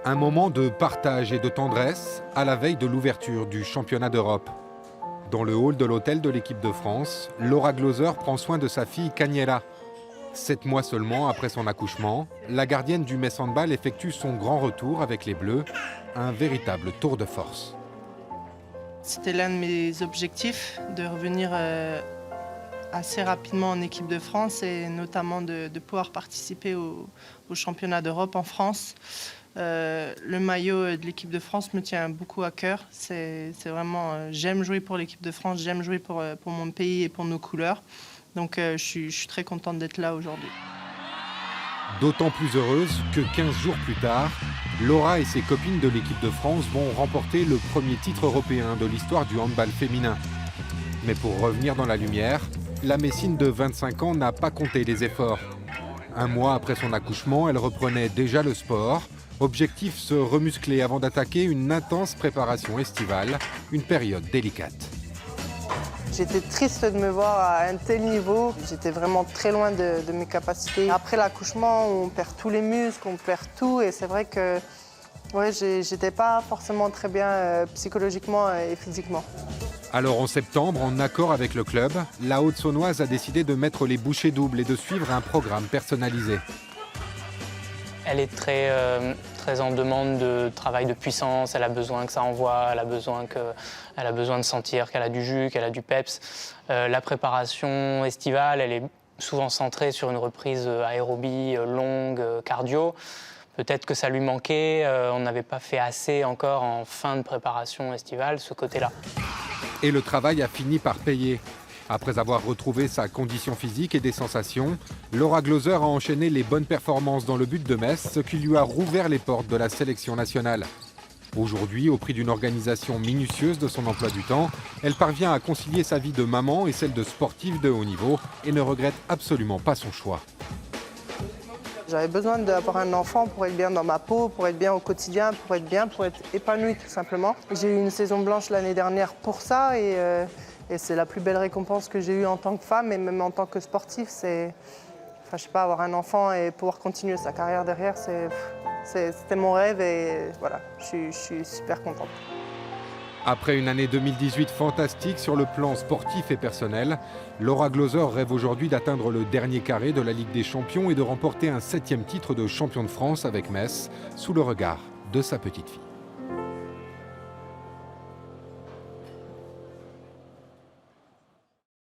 Un moment de partage et de tendresse à la veille de l'ouverture du championnat d'Europe. Dans le hall de l'hôtel de l'équipe de France, Laura Gloser prend soin de sa fille Kaniela. 7 mois seulement après son accouchement, la gardienne du Metz Handball effectue son grand retour avec les Bleus, un véritable tour de force. C'était l'un de mes objectifs, de revenir assez rapidement en équipe de France et notamment de pouvoir participer au championnat d'Europe en France. Le maillot de l'équipe de France me tient beaucoup à cœur. C'est vraiment, j'aime jouer pour l'équipe de France, j'aime jouer pour mon pays et pour nos couleurs. Donc je suis très contente d'être là aujourd'hui. D'autant plus heureuse que 15 jours plus tard, Laura et ses copines de l'équipe de France vont remporter le premier titre européen de l'histoire du handball féminin. Mais pour revenir dans la lumière, la Messine de 25 ans n'a pas compté les efforts. Un mois après son accouchement, elle reprenait déjà le sport. Objectif, se remuscler avant d'attaquer une intense préparation estivale, une période délicate. J'étais triste de me voir à un tel niveau. J'étais vraiment très loin de mes capacités. Après l'accouchement, on perd tous les muscles, on perd tout. Et c'est vrai que j'étais pas forcément très bien psychologiquement et physiquement. Alors en septembre, en accord avec le club, la Haute-Saônoise a décidé de mettre les bouchées doubles et de suivre un programme personnalisé. Elle est très en demande de travail de puissance, elle a besoin que ça envoie, elle a besoin de sentir qu'elle a du jus, qu'elle a du peps. La préparation estivale, elle est souvent centrée sur une reprise aérobie longue, cardio. Peut-être que ça lui manquait, on n'avait pas fait assez encore en fin de préparation estivale, ce côté-là. Et le travail a fini par payer. Après avoir retrouvé sa condition physique et des sensations, Laura Gloser a enchaîné les bonnes performances dans le but de Metz, ce qui lui a rouvert les portes de la sélection nationale. Aujourd'hui, au prix d'une organisation minutieuse de son emploi du temps, elle parvient à concilier sa vie de maman et celle de sportive de haut niveau et ne regrette absolument pas son choix. J'avais besoin d'avoir un enfant pour être bien dans ma peau, pour être bien au quotidien, pour être épanouie tout simplement. J'ai eu une saison blanche l'année dernière pour ça et c'est la plus belle récompense que j'ai eue en tant que femme et même en tant que sportive. Je sais pas, avoir un enfant et pouvoir continuer sa carrière derrière, c'était mon rêve et voilà, je suis super contente. Après une année 2018 fantastique sur le plan sportif et personnel, Laura Gloser rêve aujourd'hui d'atteindre le dernier carré de la Ligue des Champions et de remporter un 7e titre de champion de France avec Metz, sous le regard de sa petite fille.